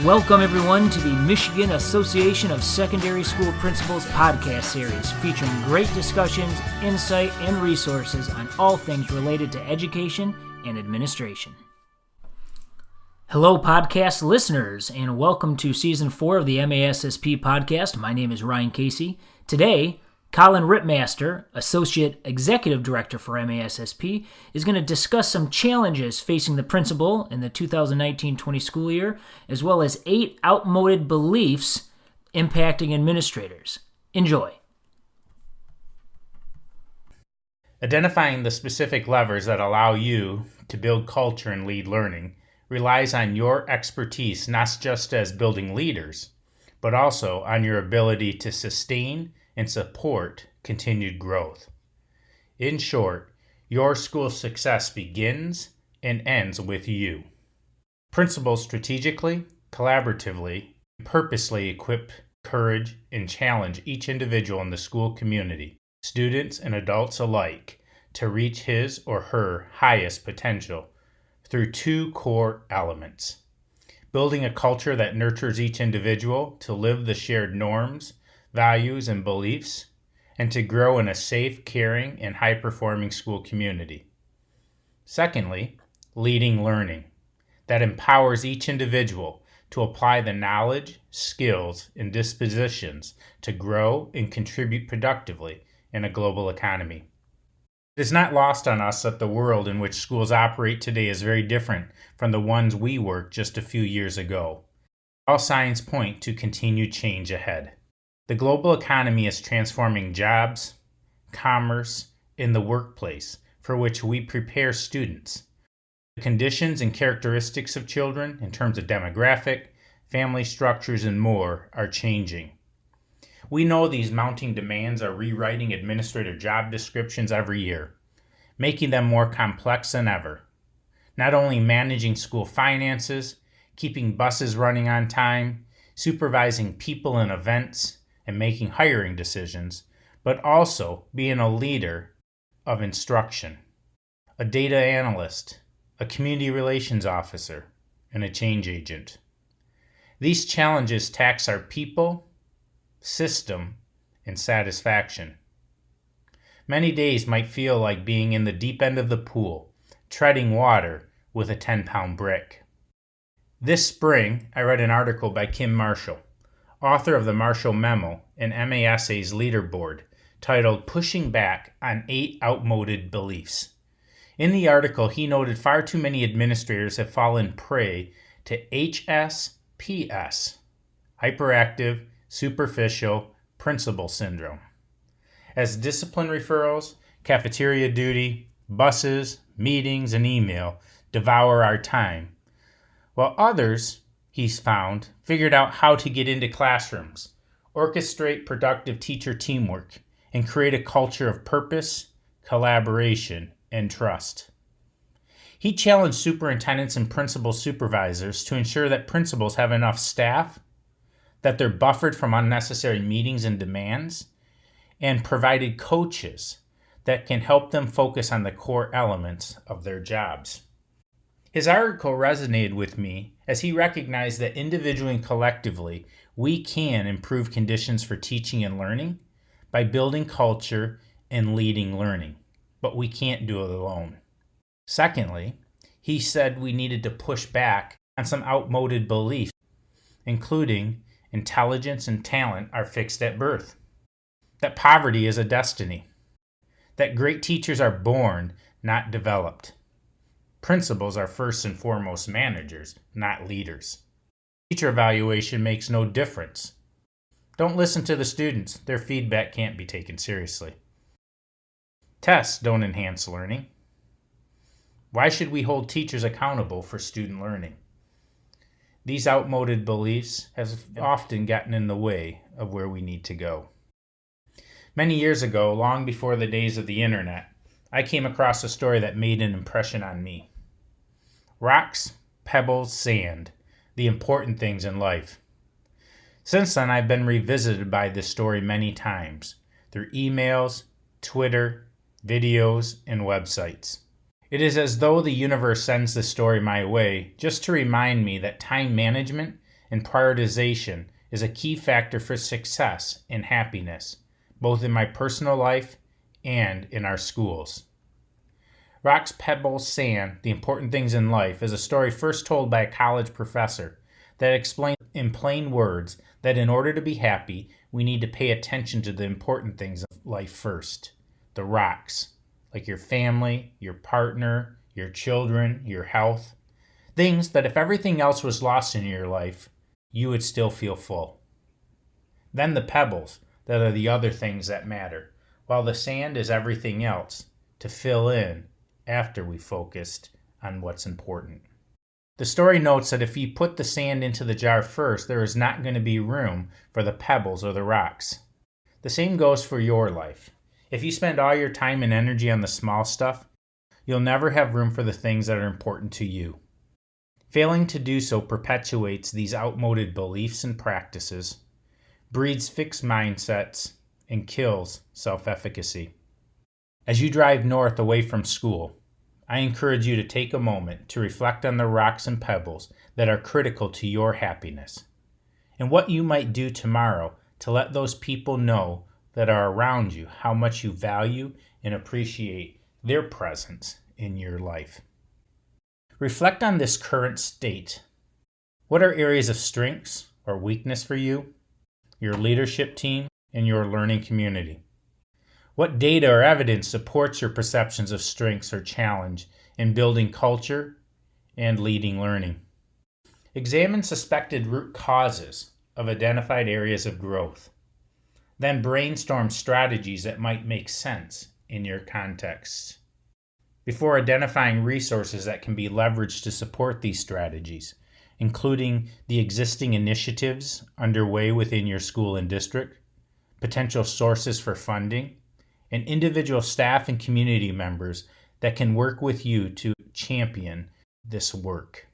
Welcome, everyone, to the Michigan Association of Secondary School Principals podcast series, featuring great discussions, insight, and resources on all things related to education and administration. Hello, podcast listeners, and welcome to Season 4 of the MASSP podcast. My name is Ryan Casey. Today, Colin Ripmaster, Associate Executive Director for MASSP, is going to discuss some challenges facing the principal in the 2019-20 school year, as well as 8 outmoded beliefs impacting administrators. Enjoy. Identifying the specific levers that allow you to build culture and lead learning relies on your expertise, not just as building leaders, but also on your ability to sustain and support continued growth. In short, your school's success begins and ends with you. Principals strategically, collaboratively, and purposely equip, encourage, and challenge each individual in the school community, students and adults alike, to reach his or her highest potential through 2 core elements: building a culture that nurtures each individual to live the shared norms, values, and beliefs, and to grow in a safe, caring, and high-performing school community. Secondly, leading learning that empowers each individual to apply the knowledge, skills, and dispositions to grow and contribute productively in a global economy. It is not lost on us that the world in which schools operate today is very different from the ones we worked just a few years ago. All signs point to continued change ahead. The global economy is transforming jobs, commerce, and the workplace for which we prepare students. The conditions and characteristics of children in terms of demographic, family structures, and more are changing. We know these mounting demands are rewriting administrative job descriptions every year, making them more complex than ever. Not only managing school finances, keeping buses running on time, supervising people and events, and making hiring decisions, but also being a leader of instruction, a data analyst, a community relations officer, and a change agent. These challenges tax our people, system, and satisfaction. Many days might feel like being in the deep end of the pool, treading water with a 10-pound brick. This spring, I read an article by Kim Marshall, author of the Marshall Memo and MASA's leaderboard, titled Pushing Back on 8 Outmoded Beliefs. In the article, he noted far too many administrators have fallen prey to HSPS, hyperactive, superficial, principal syndrome. As discipline referrals, cafeteria duty, buses, meetings, and email devour our time, while others, he's found, figured out how to get into classrooms, orchestrate productive teacher teamwork, and create a culture of purpose, collaboration, and trust. He challenged superintendents and principal supervisors to ensure that principals have enough staff, that they're buffered from unnecessary meetings and demands, and provided coaches that can help them focus on the core elements of their jobs. His article resonated with me as he recognized that individually and collectively, we can improve conditions for teaching and learning by building culture and leading learning, but we can't do it alone. Secondly, he said we needed to push back on some outmoded beliefs, including intelligence and talent are fixed at birth, that poverty is a destiny, that great teachers are born, not developed. Principals are first and foremost managers, not leaders. Teacher evaluation makes no difference. Don't listen to the students. Their feedback can't be taken seriously. Tests don't enhance learning. Why should we hold teachers accountable for student learning? These outmoded beliefs have often gotten in the way of where we need to go. Many years ago, long before the days of the internet, I came across a story that made an impression on me. Rocks, pebbles, sand, the important things in life. Since then, I've been revisited by this story many times through emails, Twitter, videos, and websites. It is as though the universe sends the story my way just to remind me that time management and prioritization is a key factor for success and happiness, both in my personal life and in our schools. Rocks, Pebbles, Sand, The Important Things in Life is a story first told by a college professor that explains in plain words that in order to be happy, we need to pay attention to the important things of life first. The rocks, like your family, your partner, your children, your health. Things that if everything else was lost in your life, you would still feel full. Then the pebbles, that are the other things that matter, while the sand is everything else, to fill in after we focused on what's important. The story notes that if you put the sand into the jar first, there is not going to be room for the pebbles or the rocks. The same goes for your life. If you spend all your time and energy on the small stuff, you'll never have room for the things that are important to you. Failing to do so perpetuates these outmoded beliefs and practices, breeds fixed mindsets, and kills self-efficacy. As you drive north away from school, I encourage you to take a moment to reflect on the rocks and pebbles that are critical to your happiness, and what you might do tomorrow to let those people know that are around you how much you value and appreciate their presence in your life. Reflect on this current state. What are areas of strengths or weakness for you, your leadership team, and your learning community? What data or evidence supports your perceptions of strengths or challenge in building culture and leading learning? Examine suspected root causes of identified areas of growth. Then brainstorm strategies that might make sense in your context. Before identifying resources that can be leveraged to support these strategies, including the existing initiatives underway within your school and district, potential sources for funding, and individual staff and community members that can work with you to champion this work.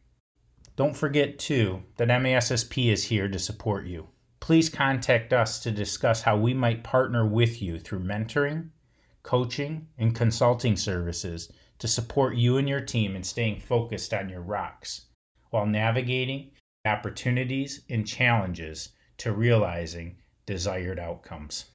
Don't forget, too, that MASSP is here to support you. Please contact us to discuss how we might partner with you through mentoring, coaching, and consulting services to support you and your team in staying focused on your rocks while navigating opportunities and challenges to realizing desired outcomes.